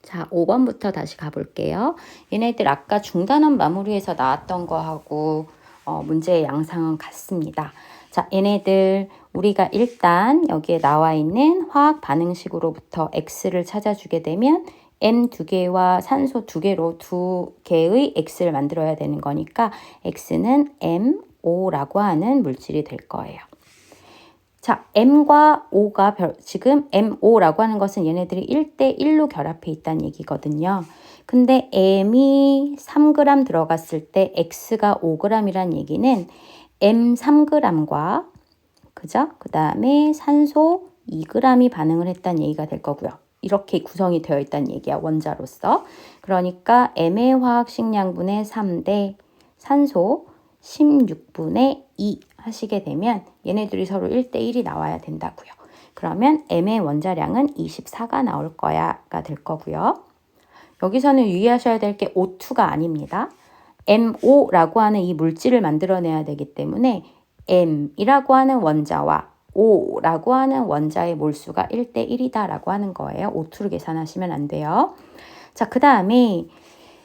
자, 5번부터 다시 가볼게요. 얘네들 아까 중단원 마무리에서 나왔던 거하고 문제의 양상은 같습니다. 자, 얘네들 우리가 일단 여기에 나와 있는 화학 반응식으로부터 X를 찾아주게 되면 M 2개와 산소 2개로 2개의 X를 만들어야 되는 거니까 X는 MO라고 하는 물질이 될 거예요. 자, M과 O가 지금 MO라고 하는 것은 얘네들이 1대1로 결합해 있다는 얘기거든요. 근데 M이 3g 들어갔을 때 X가 5g이란 얘기는 M 3g과 그죠? 그 다음에 산소 2g이 반응을 했다는 얘기가 될 거고요. 이렇게 구성이 되어 있다는 얘기야, 원자로서. 그러니까 M의 화학식량분의 3대 산소 16분의 2 하시게 되면 얘네들이 서로 1대1이 나와야 된다고요. 그러면 M의 원자량은 24가 나올 거야가 될 거고요. 여기서는 유의하셔야 될 게 O2가 아닙니다. MO라고 하는 이 물질을 만들어내야 되기 때문에 M이라고 하는 원자와 O라고 하는 원자의 몰수가 1대1이다라고 하는 거예요. O2를 계산하시면 안 돼요. 자, 그 다음에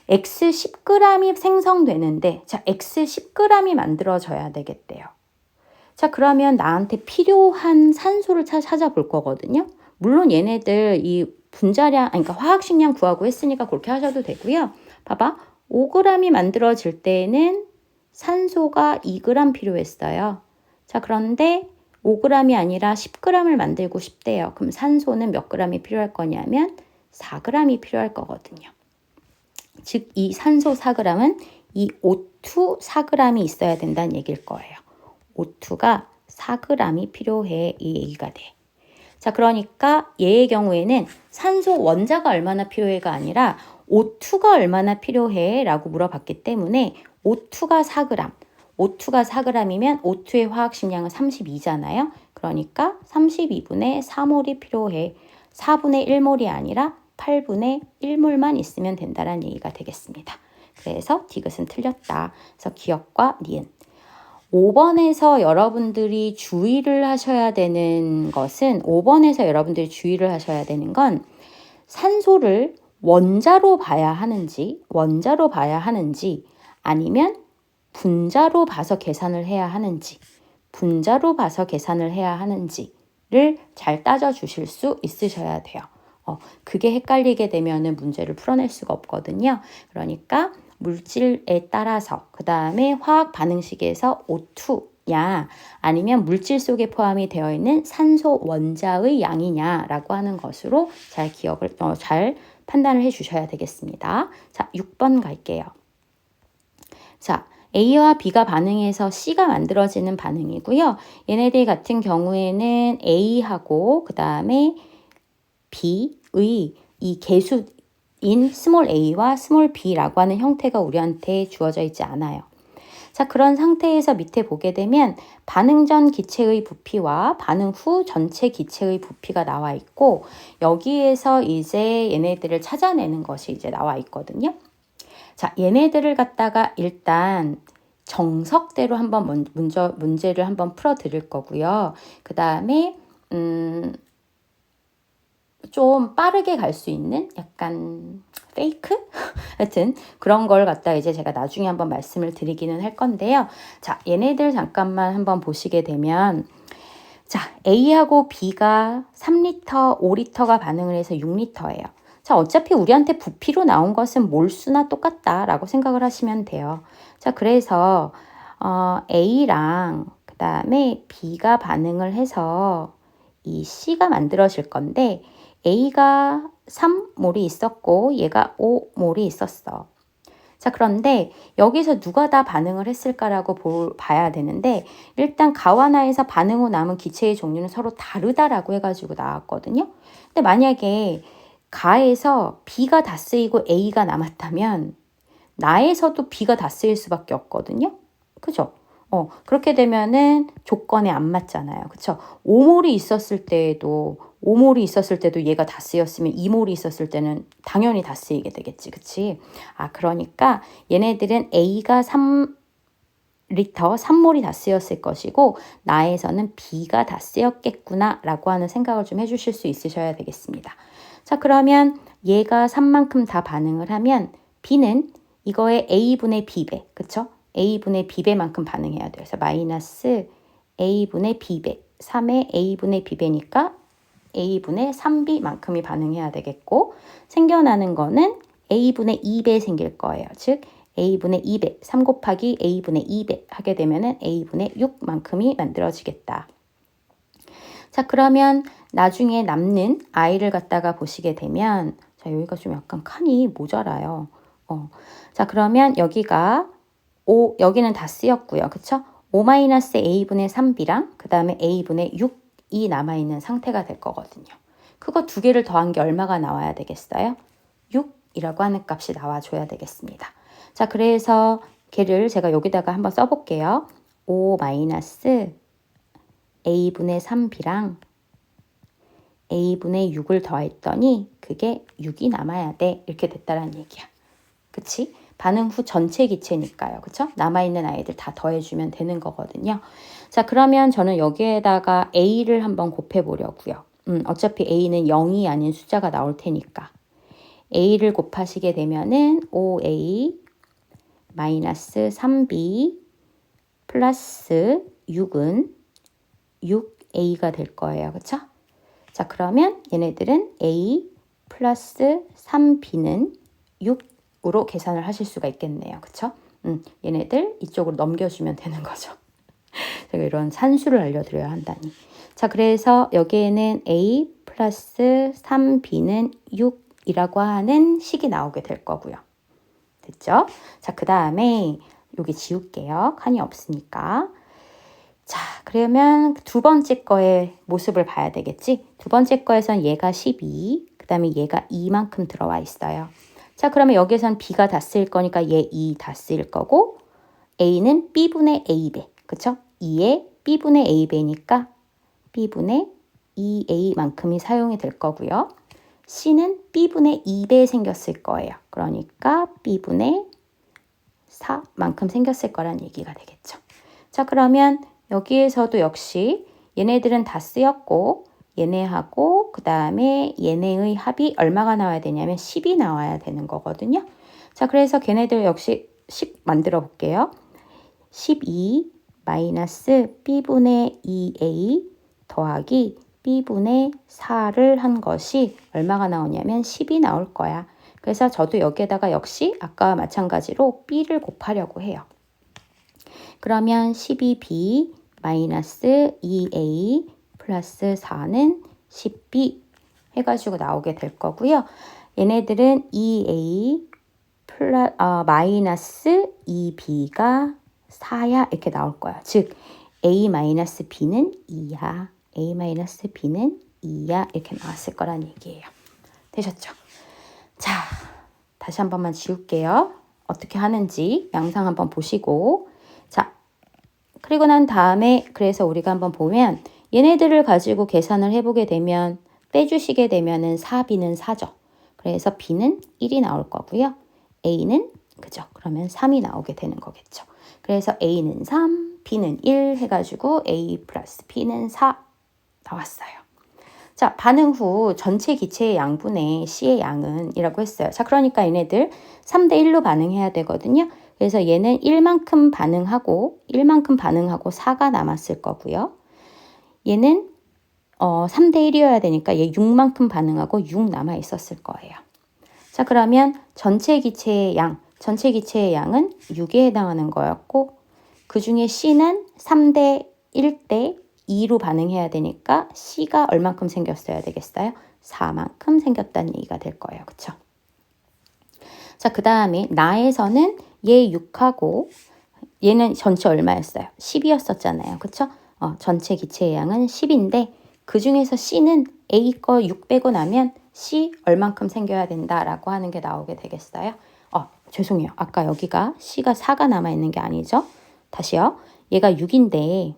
X 10g이 생성되는데, 자, X 10g이 만들어져야 되겠대요. 자, 그러면 나한테 필요한 산소를 찾아볼 거거든요. 물론 얘네들 이 분자량, 그러니까 화학식량 구하고 했으니까 그렇게 하셔도 되고요. 봐봐. 5g이 만들어질 때는 산소가 2g 필요했어요. 자, 그런데 5g이 아니라 10g을 만들고 싶대요. 그럼 산소는 몇 g이 필요할 거냐면 4g이 필요할 거거든요. 즉, 이 산소 4g은 이 O2 4g이 있어야 된다는 얘기일 거예요. O2가 4g이 필요해, 이 얘기가 돼. 자, 그러니까 얘의 경우에는 산소 원자가 얼마나 필요해가 아니라 O2가 얼마나 필요해 라고 물어봤기 때문에 O2가 4g, O2가 4g이면 O2의 화학식량은 32잖아요. 그러니까 32분의 4몰이 필요해. 4분의 1몰이 아니라 8분의 1몰만 있으면 된다는 얘기가 되겠습니다. 그래서 디귿은 틀렸다. 그래서 기억과 니은. 5번에서 여러분들이 주의를 하셔야 되는 것은 5번에서 여러분들이 주의를 하셔야 되는 건 산소를 원자로 봐야 하는지 아니면 분자로 봐서 계산을 해야 하는지 분자로 봐서 계산을 해야 하는지를 잘 따져주실 수 있으셔야 돼요. 그게 헷갈리게 되면 문제를 풀어낼 수가 없거든요. 그러니까 물질에 따라서 그 다음에 화학 반응식에서 O2야 아니면 물질 속에 포함이 되어 있는 산소 원자의 양이냐라고 하는 것으로 잘 판단을 해 주셔야 되겠습니다. 자, 6번 갈게요. 자, A와 B가 반응해서 C가 만들어지는 반응이고요. 얘네들 같은 경우에는 A하고 그 다음에 B의 이 개수인 스몰 a와 스몰 b라고 하는 형태가 우리한테 주어져 있지 않아요. 자, 그런 상태에서 밑에 보게 되면 반응 전 기체의 부피와 반응 후 전체 기체의 부피가 나와 있고 여기에서 이제 얘네들을 찾아내는 것이 이제 나와 있거든요. 자, 얘네들을 갖다가 일단 정석대로 한번 문제를 한번 풀어 드릴 거고요. 그 다음에 좀 빠르게 갈 수 있는 약간 페이크? 하여튼 그런 걸 갖다 이제 제가 나중에 한번 말씀을 드리기는 할 건데요. 자, 얘네들 잠깐만 한번 보시게 되면 자, A하고 B가 3리터, 5리터가 반응을 해서 6리터예요. 자, 어차피 우리한테 부피로 나온 것은 몰수나 똑같다라고 생각을 하시면 돼요. 자, 그래서 A랑 그 다음에 B가 반응을 해서 이 C가 만들어질 건데 A가 3몰이 있었고 얘가 5몰이 있었어. 자, 그런데 여기서 누가 다 반응을 했을까라고 봐야 되는데 일단 가와나에서 반응 후 남은 기체의 종류는 서로 다르다라고 해가지고 나왔거든요. 근데 만약에 가에서 B가 다 쓰이고 A가 남았다면 나에서도 B가 다 쓰일 수밖에 없거든요. 그죠? 그렇게 되면은 조건에 안 맞잖아요. 그쵸? 5몰이 있었을 때도 얘가 다 쓰였으면 2몰이 있었을 때는 당연히 다 쓰이게 되겠지. 그치? 그러니까 얘네들은 A가 3리터 3몰이 다 쓰였을 것이고 나에서는 B가 다 쓰였겠구나 라고 하는 생각을 좀 해주실 수 있으셔야 되겠습니다. 자, 그러면 얘가 3만큼 다 반응을 하면 B는 이거의 A분의 B배, 그쵸? A분의 B배만큼 반응해야 돼요. 그래서 마이너스 A분의 B배, 3의 A분의 B배니까 A분의 3B만큼이 반응해야 되겠고, 생겨나는 거는 A분의 2배 생길 거예요. 즉 A분의 2배, 3 곱하기 A분의 2배 하게 되면은 A분의 6만큼이 만들어지겠다. 자, 그러면 나중에 남는 I를 갖다가 보시게 되면, 자, 여기가 좀 약간 칸이 모자라요. 자, 그러면 여기가 5, 여기는 다 쓰였고요. 그쵸? 5-A분의 3B랑 그 다음에 A분의 6이 남아있는 상태가 될 거거든요. 그거 두 개를 더한 게 얼마가 나와야 되겠어요? 6이라고 하는 값이 나와줘야 되겠습니다. 자, 그래서 걔를 제가 여기다가 한번 써볼게요. 5-A분의 3B랑 A분의 6을 더했더니 그게 6이 남아야 돼. 이렇게 됐다라는 얘기야. 그치? 반응 후 전체 기체니까요. 그쵸? 남아있는 아이들 다 더해주면 되는 거거든요. 자, 그러면 저는 여기에다가 A를 한번 곱해보려고요. 어차피 A는 0이 아닌 숫자가 나올 테니까. A를 곱하시게 되면은 5A 마이너스 3B 플러스 6은 6A가 될 거예요. 그쵸? 자, 그러면 얘네들은 A 플러스 3B는 6으로 계산을 하실 수가 있겠네요. 그쵸? 얘네들 이쪽으로 넘겨주면 되는 거죠. 제가 이런 산수를 알려드려야 한다니. 자, 그래서 여기에는 A 플러스 3B는 6이라고 하는 식이 나오게 될 거고요. 됐죠? 자, 그 다음에 여기 지울게요. 칸이 없으니까. 자, 그러면 두 번째 거의 모습을 봐야 되겠지? 두 번째 거에선 얘가 12, 그 다음에 얘가 2만큼 들어와 있어요. 자, 그러면 여기에선 B가 다 쓰일 거니까 얘 2 다 쓰일 거고, A는 B분의 A배, 그쵸? 2에 B분의 A배니까 B분의 2A만큼이 사용이 될 거고요. C는 B분의 2배 생겼을 거예요. 그러니까 B분의 4만큼 생겼을 거란 얘기가 되겠죠. 자, 그러면 여기에서도 역시 얘네들은 다 쓰였고 얘네하고 그 다음에 얘네의 합이 얼마가 나와야 되냐면 10이 나와야 되는 거거든요. 자, 그래서 걔네들 역시 10 만들어 볼게요. 12 마이너스 B분의 2A 더하기 B분의 4를 한 것이 얼마가 나오냐면 10이 나올 거야. 그래서 저도 여기에다가 역시 아까와 마찬가지로 B를 곱하려고 해요. 그러면 12B 마이너스 2A 플러스 4는 10B 해가지고 나오게 될 거고요. 얘네들은 2A 마이너스 2B가 4야 이렇게 나올 거야. 즉 A 마이너스 B는 2야. A 마이너스 B는 2야 이렇게 나왔을 거란 얘기예요. 되셨죠? 자, 다시 한 번만 지울게요. 어떻게 하는지 양상 한번 보시고. 자, 그리고 난 다음에 그래서 우리가 한번 보면 얘네들을 가지고 계산을 해보게 되면 빼주시게 되면은 4B는 4죠. 그래서 B는 1이 나올 거고요. A는 그죠? 그러면 3이 나오게 되는 거겠죠. 그래서 A는 3, B는 1 해가지고 A 플러스 B는 4 나왔어요. 자, 반응 후 전체 기체의 양분의 C의 양은 이라고 했어요. 자, 그러니까 얘네들 3대 1로 반응해야 되거든요. 그래서 얘는 1만큼 반응하고 4가 남았을 거고요. 얘는 3대 1이어야 되니까 얘 6만큼 반응하고 6 남아 있었을 거예요. 자, 그러면 전체 기체의 양은 6에 해당하는 거였고 그 중에 C는 3대 1대 2로 반응해야 되니까 C가 얼만큼 생겼어야 되겠어요? 4만큼 생겼다는 얘기가 될 거예요. 그쵸? 자, 그 다음에 나에서는 얘 6하고 얘는 전체 얼마였어요? 10이었었잖아요. 그쵸? 전체 기체의 양은 10인데 그 중에서 C는 A 거 6 빼고 나면 C 얼만큼 생겨야 된다라고 하는 게 나오게 되겠어요? 죄송해요. 아까 여기가 C가 4가 남아있는 게 아니죠? 다시요. 얘가 6인데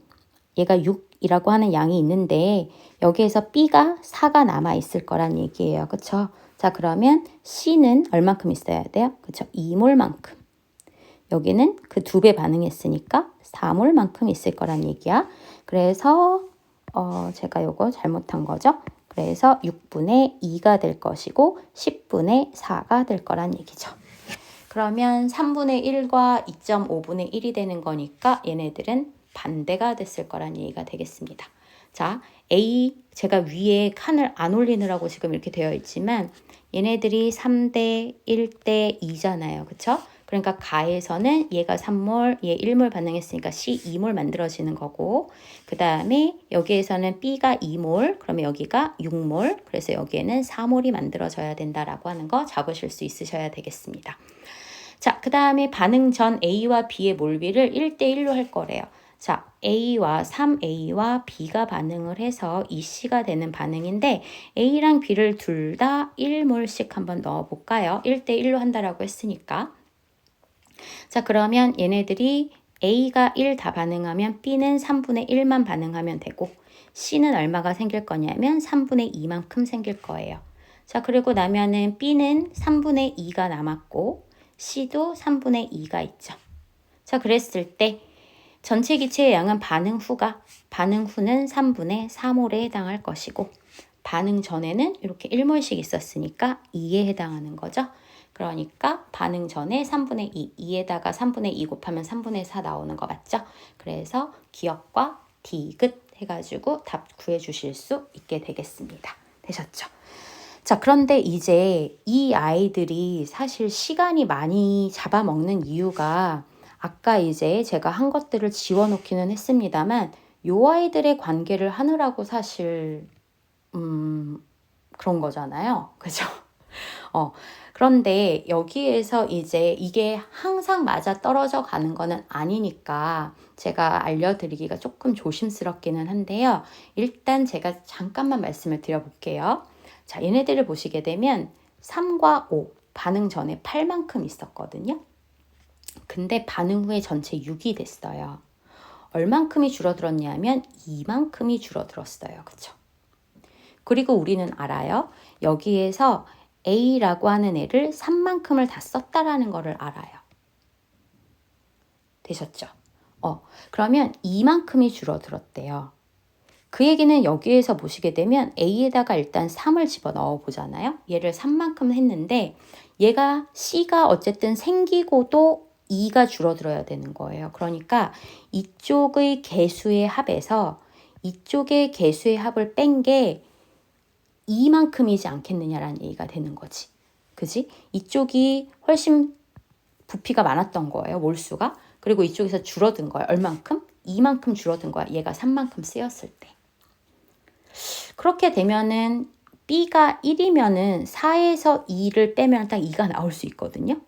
얘가 6이라고 하는 양이 있는데 여기에서 B가 4가 남아있을 거란 얘기예요. 그쵸? 자, 그러면 C는 얼만큼 있어야 돼요? 그쵸? 2몰만큼. 여기는 그 2배 반응했으니까 4몰만큼 있을 거란 얘기야. 그래서 제가 요거 잘못한 거죠. 그래서 6분의 2가 될 것이고 10분의 4가 될 거란 얘기죠. 그러면 3분의 1과 2.5분의 1이 되는 거니까 얘네들은 반대가 됐을 거란 얘기가 되겠습니다. 자, A, 제가 위에 칸을 안 올리느라고 지금 이렇게 되어 있지만 얘네들이 3대 1대 2잖아요. 그쵸? 그러니까 가에서는 얘가 3몰, 얘 1몰 반응했으니까 C 2몰 만들어지는 거고, 그 다음에 여기에서는 B가 2몰, 그러면 여기가 6몰, 그래서 여기에는 4몰이 만들어져야 된다라고 하는 거 잡으실 수 있으셔야 되겠습니다. 자, 그 다음에 반응 전 A와 B의 몰비를 1대1로 할 거래요. 자, A와 3A와 B가 반응을 해서 2C가 되는 반응인데 A랑 B를 둘 다 1몰씩 한번 넣어볼까요? 1대1로 한다라고 했으니까. 자, 그러면 얘네들이 A가 1 다 반응하면 B는 3분의 1만 반응하면 되고 C는 얼마가 생길 거냐면 3분의 2만큼 생길 거예요. 자, 그리고 나면은 B는 3분의 2가 남았고 C도 3분의 2가 있죠. 자, 그랬을 때 전체 기체의 양은 반응 후는 3분의 3몰에 해당할 것이고 반응 전에는 이렇게 1몰씩 있었으니까 2에 해당하는 거죠. 그러니까 반응 전에 3분의 2, 2에다가 3분의 2 곱하면 3분의 4 나오는 거 맞죠? 그래서 기억과 디귿 해가지고 답 구해주실 수 있게 되겠습니다. 되셨죠? 자, 그런데 이제 이 아이들이 사실 시간이 많이 잡아먹는 이유가 아까 이제 제가 한 것들을 지워놓기는 했습니다만 요 아이들의 관계를 하느라고 사실 그런 거잖아요. 그죠? 그런데 여기에서 이제 이게 항상 맞아 떨어져 가는 거는 아니니까 제가 알려드리기가 조금 조심스럽기는 한데요. 일단 제가 잠깐만 말씀을 드려볼게요. 자, 얘네들을 보시게 되면 3과 5, 반응 전에 8만큼 있었거든요. 근데 반응 후에 전체 6이 됐어요. 얼만큼이 줄어들었냐면 2만큼이 줄어들었어요. 그쵸? 그리고 우리는 알아요. 여기에서 A라고 하는 애를 3만큼을 다 썼다라는 거를 알아요. 되셨죠? 그러면 2만큼이 줄어들었대요. 그 얘기는 여기에서 보시게 되면 A에다가 일단 3을 집어넣어 보잖아요. 얘를 3만큼 했는데 얘가 C가 어쨌든 생기고도 2가 줄어들어야 되는 거예요. 그러니까 이쪽의 개수의 합에서 이쪽의 개수의 합을 뺀 게 2만큼이지 않겠느냐라는 얘기가 되는 거지. 그지? 이쪽이 훨씬 부피가 많았던 거예요. 몰수가. 그리고 이쪽에서 줄어든 거예요. 얼만큼? 2만큼 줄어든 거야. 얘가 3만큼 쓰였을 때. 그렇게 되면은 B가 1이면은 4에서 2를 빼면 딱 2가 나올 수 있거든요.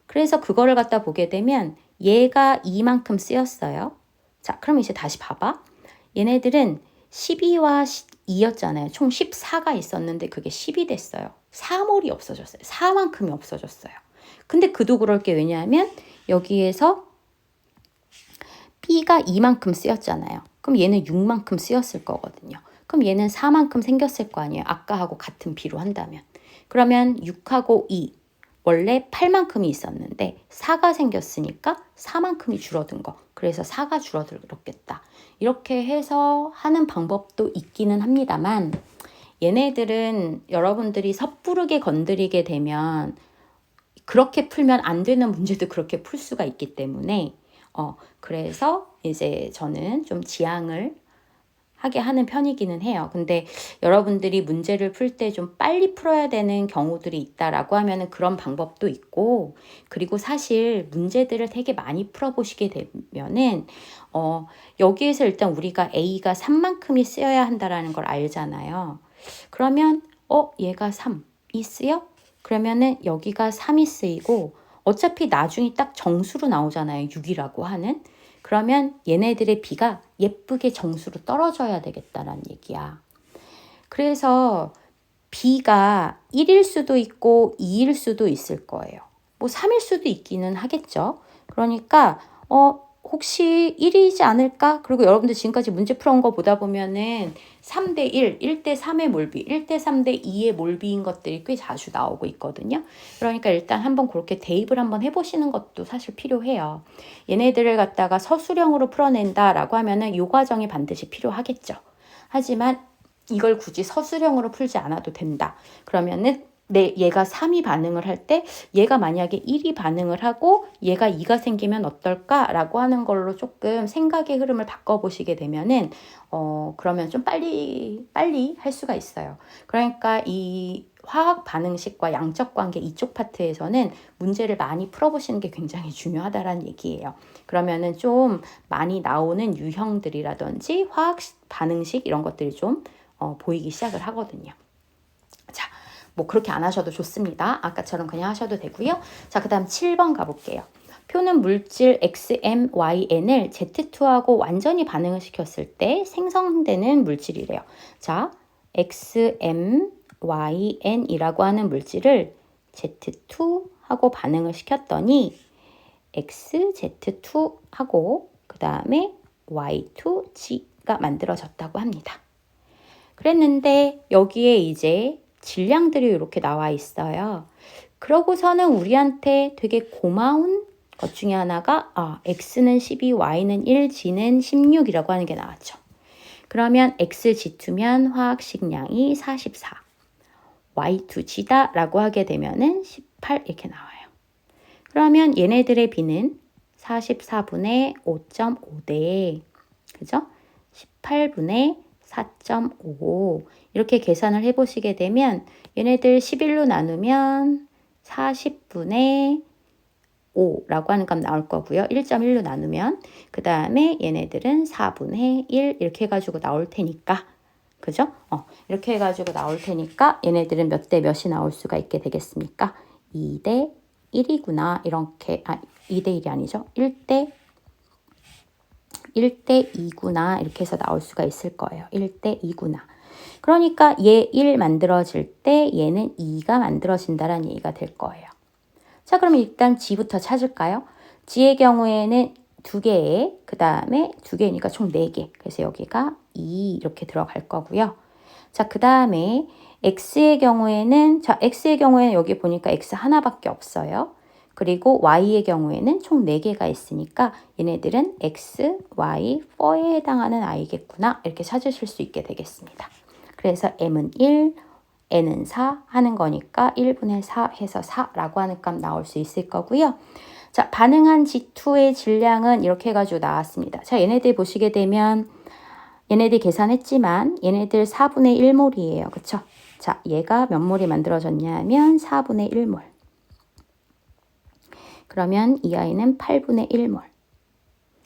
그래서 그거를 갖다 보게 되면 얘가 2만큼 쓰였어요. 자, 그럼 이제 다시 봐봐. 얘네들은 12와 2였잖아요. 총 14가 있었는데 그게 10이 됐어요. 4몰이 없어졌어요. 4만큼이 없어졌어요. 근데 그도 그럴 게 왜냐하면 여기에서 B가 2만큼 쓰였잖아요. 그럼 얘는 6만큼 쓰였을 거거든요. 그럼 얘는 4만큼 생겼을 거 아니에요. 아까하고 같은 비로 한다면. 그러면 6하고 2, 원래 8만큼이 있었는데 4가 생겼으니까 4만큼이 줄어든 거. 그래서 4가 줄어들었겠다. 이렇게 해서 하는 방법도 있기는 합니다만 얘네들은 여러분들이 섣부르게 건드리게 되면 그렇게 풀면 안 되는 문제도 그렇게 풀 수가 있기 때문에 그래서 이제 저는 좀 지양을 하게 하는 편이기는 해요. 근데 여러분들이 문제를 풀 때 좀 빨리 풀어야 되는 경우들이 있다라고 하면은 그런 방법도 있고, 그리고 사실 문제들을 되게 많이 풀어보시게 되면은 여기에서 일단 우리가 A가 3만큼이 쓰여야 한다라는 걸 알잖아요. 그러면 얘가 3이 쓰여? 그러면은 여기가 3이 쓰이고 어차피 나중에 딱 정수로 나오잖아요. 6이라고 하는. 그러면 얘네들의 B가 예쁘게 정수로 떨어져야 되겠다라는 얘기야. 그래서 B가 1일 수도 있고 2일 수도 있을 거예요. 뭐 3일 수도 있기는 하겠죠. 그러니까 혹시 1이지 않을까? 그리고 여러분들 지금까지 문제 풀어온 거 보다 보면은 3대 1, 1대 3의 몰비, 1대 3대 2의 몰비인 것들이 꽤 자주 나오고 있거든요. 그러니까 일단 한번 그렇게 대입을 한번 해보시는 것도 사실 필요해요. 얘네들을 갖다가 서술형으로 풀어낸다라고 하면은 요 과정이 반드시 필요하겠죠. 하지만 이걸 굳이 서술형으로 풀지 않아도 된다. 그러면은 얘가 3이 반응을 할 때 얘가 만약에 1이 반응을 하고 얘가 2가 생기면 어떨까라고 하는 걸로 조금 생각의 흐름을 바꿔보시게 되면은 그러면 좀 빨리 할 수가 있어요. 그러니까 이 화학 반응식과 양적 관계 이쪽 파트에서는 문제를 많이 풀어보시는 게 굉장히 중요하다라는 얘기예요. 그러면은 좀 많이 나오는 유형들이라든지 화학 반응식 이런 것들이 좀 보이기 시작을 하거든요. 자, 뭐 그렇게 안 하셔도 좋습니다. 아까처럼 그냥 하셔도 되고요. 자, 그 다음 7번 가볼게요. 표는 물질 XMYN을 Z2하고 완전히 반응을 시켰을 때 생성되는 물질이래요. 자, XMYN이라고 하는 물질을 Z2하고 반응을 시켰더니 XZ2하고 그 다음에 Y2G가 만들어졌다고 합니다. 그랬는데 여기에 이제 질량들이 이렇게 나와 있어요. 그러고서는 우리한테 되게 고마운 것 중에 하나가 X는 12, Y는 1, G는 16이라고 하는 게 나왔죠. 그러면 XG2면 화학식량이 44, Y2G다 라고 하게 되면은 18 이렇게 나와요. 그러면 얘네들의 비는 44분의 5.5대 그죠? 18분의 4.5 이렇게 계산을 해보시게 되면 얘네들 11로 나누면 40분의 5라고 하는 값 나올 거고요. 1.1로 나누면 그 다음에 얘네들은 4분의 1 이렇게 해가지고 나올 테니까 그죠? 이렇게 해가지고 나올 테니까 얘네들은 몇 대 몇이 나올 수가 있게 되겠습니까? 2대 1이구나 이렇게 2대 1이 아니죠. 1대 2구나 이렇게 해서 나올 수가 있을 거예요. 1대 2구나. 그러니까 얘 1 만들어질 때 얘는 2가 만들어진다라는 얘기가 될 거예요. 자, 그럼 일단 G부터 찾을까요? G의 경우에는 2개에 그 다음에 2개니까 총 4개. 그래서 여기가 2 이렇게 들어갈 거고요. 자, 그 다음에 X의 경우에는 여기 보니까 X 하나밖에 없어요. 그리고 Y의 경우에는 총 4개가 있으니까 얘네들은 X, Y, 4에 해당하는 I겠구나 이렇게 찾으실 수 있게 되겠습니다. 그래서 M은 1, N은 4 하는 거니까 1분의 4 해서 4라고 하는 값 나올 수 있을 거고요. 자, 반응한 G2의 질량은 이렇게 해가지고 나왔습니다. 자, 얘네들 보시게 되면 얘네들 계산했지만 얘네들 4분의 1몰이에요. 그쵸? 자, 얘가 몇 몰이 만들어졌냐 하면 4분의 1몰. 그러면 이 아이는 8분의 1몰.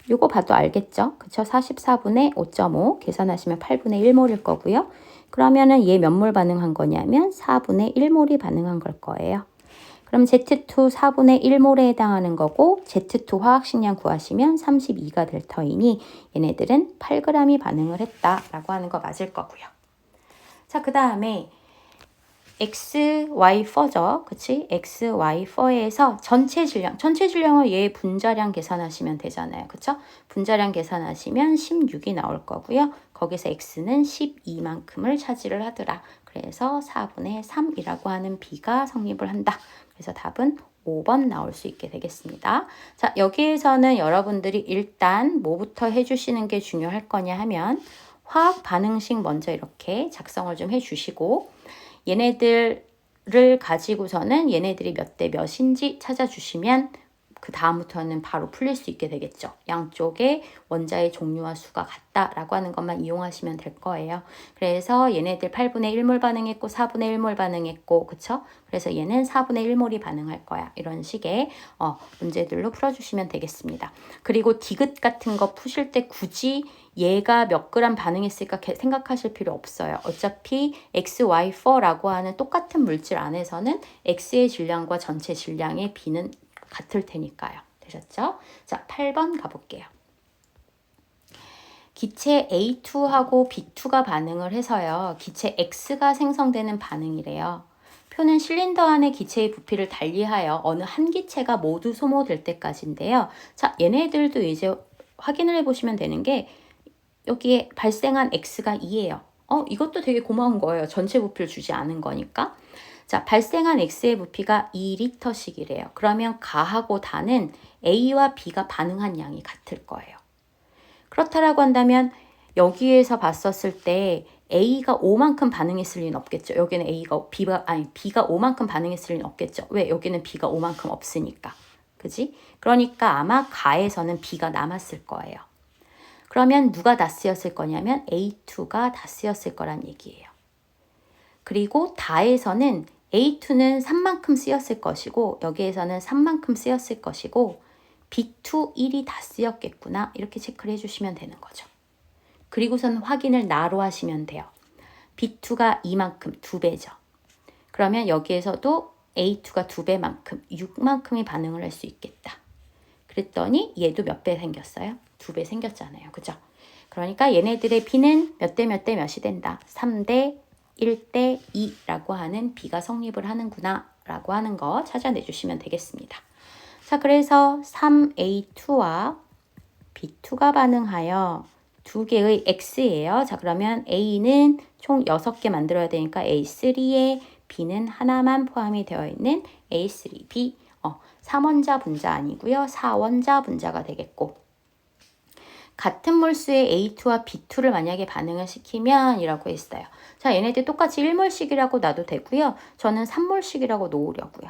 요거 봐도 알겠죠? 그쵸? 44분의 5.5 계산하시면 8분의 1몰일 거고요. 그러면은 얘 몇 몰 반응한 거냐면 4분의 1몰이 반응한 걸 거예요. 그럼 Z2 4분의 1몰에 해당하는 거고 Z2 화학식량 구하시면 32가 될 터이니 얘네들은 8g이 반응을 했다라고 하는 거 맞을 거고요. 자, 그 다음에 XY4죠. 그치? XY4에서 전체 질량을 얘 분자량 계산하시면 되잖아요. 그쵸? 분자량 계산하시면 16이 나올 거고요. 거기서 X는 12만큼을 차지를 하더라. 그래서 4분의 3이라고 하는 B가 성립을 한다. 그래서 답은 5번 나올 수 있게 되겠습니다. 자, 여기에서는 여러분들이 일단 뭐부터 해주시는 게 중요할 거냐 하면 화학 반응식 먼저 이렇게 작성을 좀 해주시고 얘네들을 가지고서는 얘네들이 몇 대 몇인지 찾아주시면 그 다음부터는 바로 풀릴 수 있게 되겠죠. 양쪽에 원자의 종류와 수가 같다라고 하는 것만 이용하시면 될 거예요. 그래서 얘네들 8분의 1몰 반응했고 4분의 1몰 반응했고 그쵸? 그래서 얘는 4분의 1몰이 반응할 거야. 이런 식의 문제들로 풀어주시면 되겠습니다. 그리고 디귿 같은 거 푸실 때 굳이 얘가 몇 그램 반응했을까 생각하실 필요 없어요. 어차피 XY4라고 하는 똑같은 물질 안에서는 X의 질량과 전체 질량의 B는 같을 테니까요. 되셨죠? 자, 8번 가볼게요. 기체 A2하고 B2가 반응을 해서요. 기체 X가 생성되는 반응이래요. 표는 실린더 안의 기체의 부피를 달리하여 어느 한 기체가 모두 소모될 때까지인데요. 자, 얘네들도 이제 확인을 해보시면 되는 게 여기에 발생한 X가 2예요. 이것도 되게 고마운 거예요. 전체 부피를 주지 않은 거니까. 자, 발생한 X의 부피가 2리터씩이래요. 그러면 가하고 다는 A와 B가 반응한 양이 같을 거예요. 그렇다라고 한다면 여기에서 봤었을 때 A가 5만큼 반응했을 리는 없겠죠. 여기는 B가 5만큼 반응했을 리는 없겠죠. 왜? 여기는 B가 5만큼 없으니까. 그지? 그러니까 아마 가에서는 B가 남았을 거예요. 그러면 누가 다 쓰였을 거냐면 A2가 다 쓰였을 거란 얘기예요. 그리고 다에서는 A2는 3만큼 쓰였을 것이고 여기에서는 3만큼 쓰였을 것이고 B2, 1이 다 쓰였겠구나. 이렇게 체크를 해주시면 되는 거죠. 그리고선 확인을 나로 하시면 돼요. B2가 2만큼, 2배죠. 그러면 여기에서도 A2가 2배만큼, 6만큼이 반응을 할 수 있겠다. 그랬더니 얘도 몇 배 생겼어요? 2배 생겼잖아요. 그죠? 그러니까 얘네들의 B는 몇 대 몇 대 몇이 된다. 3대 1대 2라고 하는 B가 성립을 하는구나 라고 하는 거 찾아내주시면 되겠습니다. 자, 그래서 3A2와 B2가 반응하여 두 개의 X예요. 자, 그러면 A는 총 6개 만들어야 되니까 A3에 B는 하나만 포함이 되어 있는 A3B 3원자 분자 아니고요. 4원자 분자가 되겠고 같은 몰수의 A2와 B2를 만약에 반응을 시키면 이라고 했어요. 자, 얘네들 똑같이 1몰씩이라고 놔도 되고요. 저는 3몰씩이라고 놓으려고요.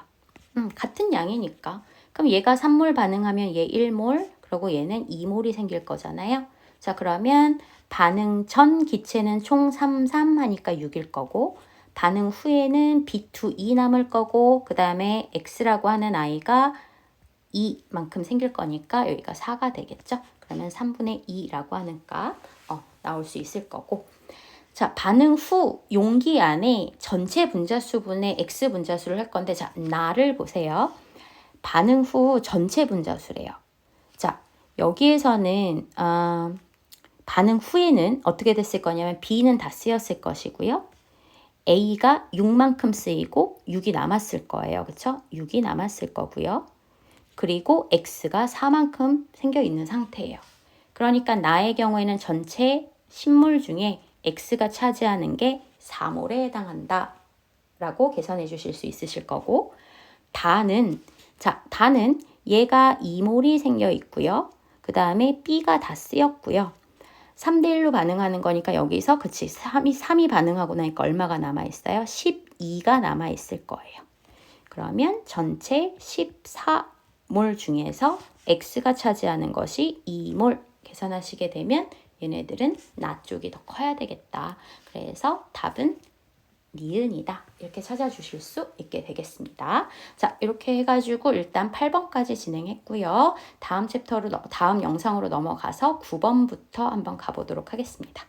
같은 양이니까. 그럼 얘가 3몰 반응하면 얘 1몰, 그리고 얘는 2몰이 생길 거잖아요. 자, 그러면 반응 전 기체는 총 3, 3 하니까 6일 거고 반응 후에는 B2, 2 남을 거고 그 다음에 X라고 하는 아이가 2만큼 생길 거니까 여기가 4가 되겠죠. 그러면 3분의 2라고 하는 값 나올 수 있을 거고 자, 반응 후 용기 안에 전체 분자수분의 X 분자수를 할 건데 자, 나를 보세요. 반응 후 전체 분자수래요. 자, 여기에서는 반응 후에는 어떻게 됐을 거냐면 B는 다 쓰였을 것이고요. A가 6만큼 쓰이고 6이 남았을 거예요. 그렇죠? 6이 남았을 거고요. 그리고 X가 4만큼 생겨 있는 상태예요. 그러니까 나의 경우에는 전체 신물 중에 X가 차지하는 게 4몰에 해당한다 라고 계산해 주실 수 있으실 거고 다는 얘가 2몰이 생겨 있고요. 그 다음에 B가 다 쓰였고요. 3대1로 반응하는 거니까 여기서 3이 반응하고 나니까 얼마가 남아있어요? 12가 남아있을 거예요. 그러면 전체 14몰 중에서 X가 차지하는 것이 2몰 계산하시게 되면 얘네들은 나 쪽이 더 커야 되겠다. 그래서 답은 니은이다. 이렇게 찾아주실 수 있게 되겠습니다. 자, 이렇게 해가지고 일단 8번까지 진행했고요. 다음 영상으로 넘어가서 9번부터 한번 가보도록 하겠습니다.